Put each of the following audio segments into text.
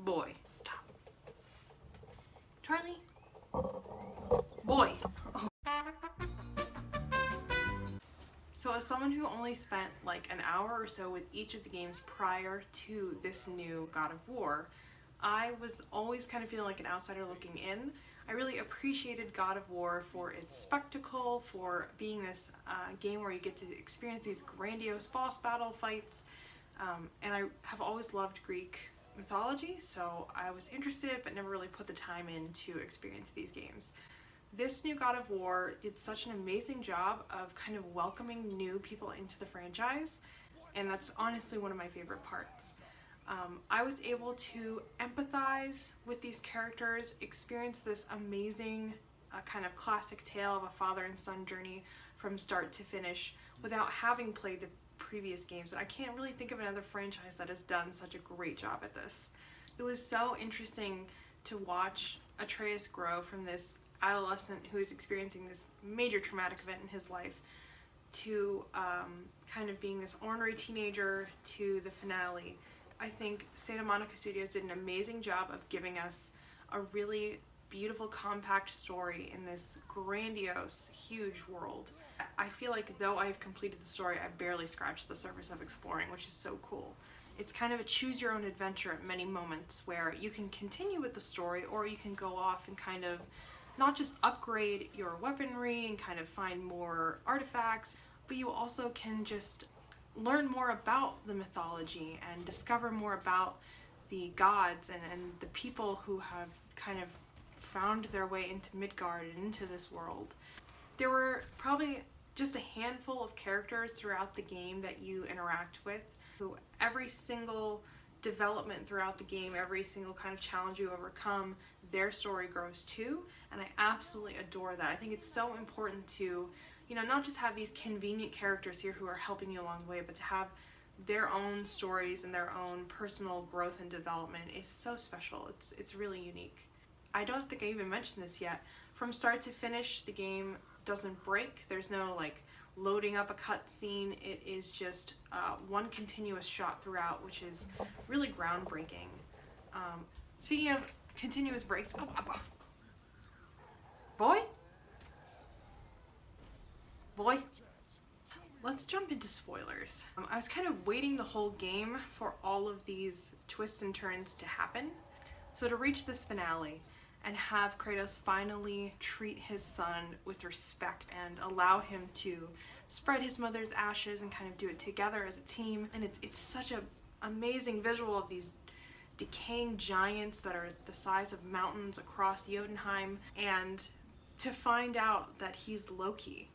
Boy. Stop. Charlie. Boy. So as someone who only spent like an hour or so with each of the games prior to this new God of War, I was always kind of feeling like an outsider looking in. I really appreciated God of War for its spectacle, for being this game where you get to experience these grandiose boss battle fights, and I have always loved Greek mythology, so I was interested but never really put the time in to experience these games. This new God of War did such an amazing job of kind of welcoming new people into the franchise, and that's honestly one of my favorite parts. I was able to empathize with these characters, experience this amazing kind of classic tale of a father and son journey from start to finish without having played the previous games. And I can't really think of another franchise that has done such a great job at this. It was so interesting to watch Atreus grow from this adolescent who is experiencing this major traumatic event in his life to kind of being this ornery teenager to the finale. I think Santa Monica Studios did an amazing job of giving us a really beautiful, compact story in this grandiose, huge world. I feel like though I've completed the story, I've barely scratched the surface of exploring, which is so cool. It's kind of a choose your own adventure at many moments where you can continue with the story, or you can go off and kind of not just upgrade your weaponry and kind of find more artifacts, but you also can just learn more about the mythology and discover more about the gods and the people who have kind of found their way into Midgard and into this world. There were probably just a handful of characters throughout the game that you interact with, who every single development throughout the game, every single kind of challenge you overcome, their story grows too, and I absolutely adore that. I think it's so important to, you know, not just have these convenient characters here who are helping you along the way, but to have their own stories and their own personal growth and development is so special. It's really unique. I don't think I even mentioned this yet. From start to finish, the game doesn't break. There's no like loading up a cutscene. It is just one continuous shot throughout, which is really groundbreaking. Speaking of continuous breaks, boy? Boy? Let's jump into spoilers. I was kind of waiting the whole game for all of these twists and turns to happen. So to reach this finale and have Kratos finally treat his son with respect and allow him to spread his mother's ashes and kind of do it together as a team. And it's such an amazing visual of these decaying giants that are the size of mountains across Jotunheim, and to find out that he's Loki.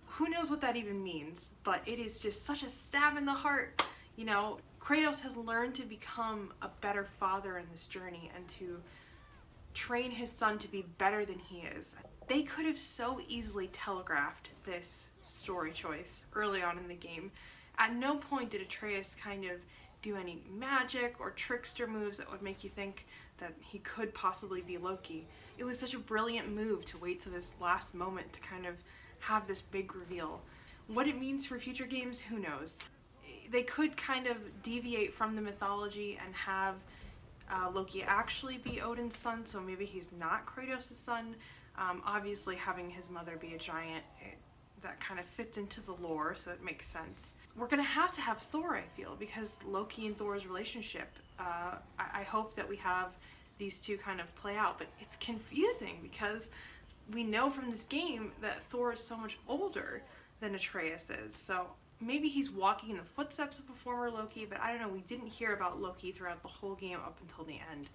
Who knows what that even means, but it is just such a stab in the heart. You know, Kratos has learned to become a better father in this journey and to train his son to be better than he is. They could have so easily telegraphed this story choice early on in the game. At no point did Atreus kind of do any magic or trickster moves that would make you think that he could possibly be Loki. It was such a brilliant move to wait to this last moment to kind of have this big reveal. What it means for future games, who knows? They could kind of deviate from the mythology and have Loki actually be Odin's son, so maybe he's not Kratos' son. Obviously having his mother be a giant, that kind of fits into the lore, so it makes sense. We're gonna have to have Thor, I feel, because Loki and Thor's relationship, I hope that we have these two kind of play out, but it's confusing because we know from this game that Thor is so much older than Atreus is, so maybe he's walking in the footsteps of a former Loki, but I don't know, we didn't hear about Loki throughout the whole game up until the end.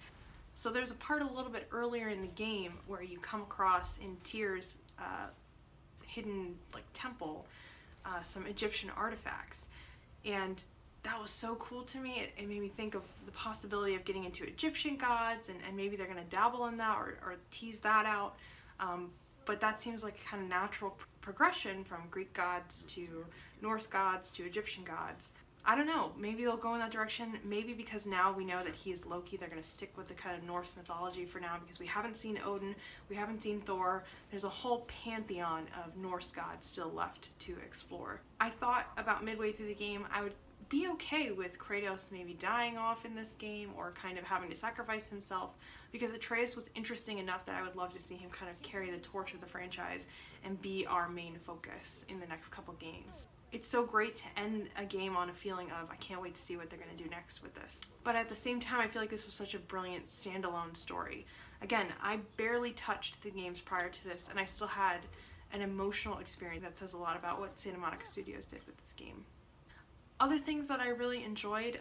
So there's a part a little bit earlier in the game where you come across in Tyr's hidden like temple some Egyptian artifacts, and that was so cool to me. It made me think of the possibility of getting into Egyptian gods, and maybe they're gonna dabble in that or tease that out. But that seems like a kind of natural progression from Greek gods to Norse gods to Egyptian gods. I don't know, maybe they'll go in that direction. Maybe because now we know that he is Loki, they're gonna stick with the kind of Norse mythology for now, because we haven't seen Odin, we haven't seen Thor. There's a whole pantheon of Norse gods still left to explore. I thought about midway through the game I would be okay with Kratos maybe dying off in this game or kind of having to sacrifice himself, because Atreus was interesting enough that I would love to see him kind of carry the torch of the franchise and be our main focus in the next couple games. It's so great to end a game on a feeling of, I can't wait to see what they're going to do next with this. But at the same time, I feel like this was such a brilliant standalone story. Again, I barely touched the games prior to this, and I still had an emotional experience that says a lot about what Santa Monica Studios did with this game. Other things that I really enjoyed,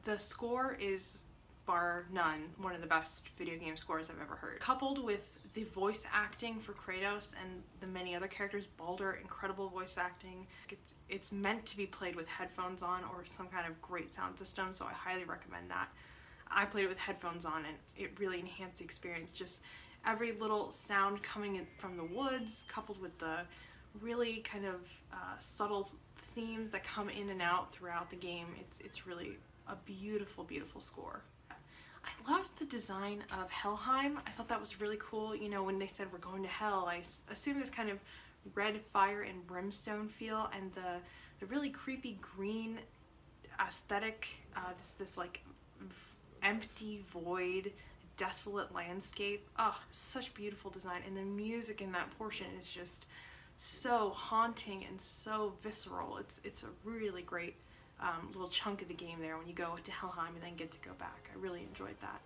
the score is bar none one of the best video game scores I've ever heard. Coupled with the voice acting for Kratos and the many other characters, Baldur, incredible voice acting. It's meant to be played with headphones on or some kind of great sound system, so I highly recommend that. I played it with headphones on and it really enhanced the experience. Just every little sound coming in from the woods, coupled with the really kind of subtle themes that come in and out throughout the game. It's really a beautiful, beautiful score. I loved the design of Helheim. I thought that was really cool. You know, when they said we're going to hell, I assumed this kind of red fire and brimstone feel, and the really creepy green aesthetic, this like empty void, desolate landscape. Oh, such beautiful design, and the music in that portion is just so haunting and so visceral. It's a really great little chunk of the game there when you go to Helheim and then get to go back. I really enjoyed that.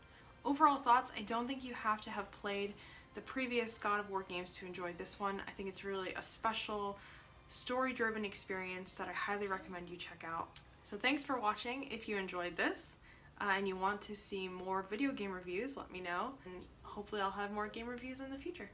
Overall thoughts, I don't think you have to have played the previous God of War games to enjoy this one. I think it's really a special, story-driven experience that I highly recommend you check out. So thanks for watching. If you enjoyed this and you want to see more video game reviews, let me know, and hopefully I'll have more game reviews in the future.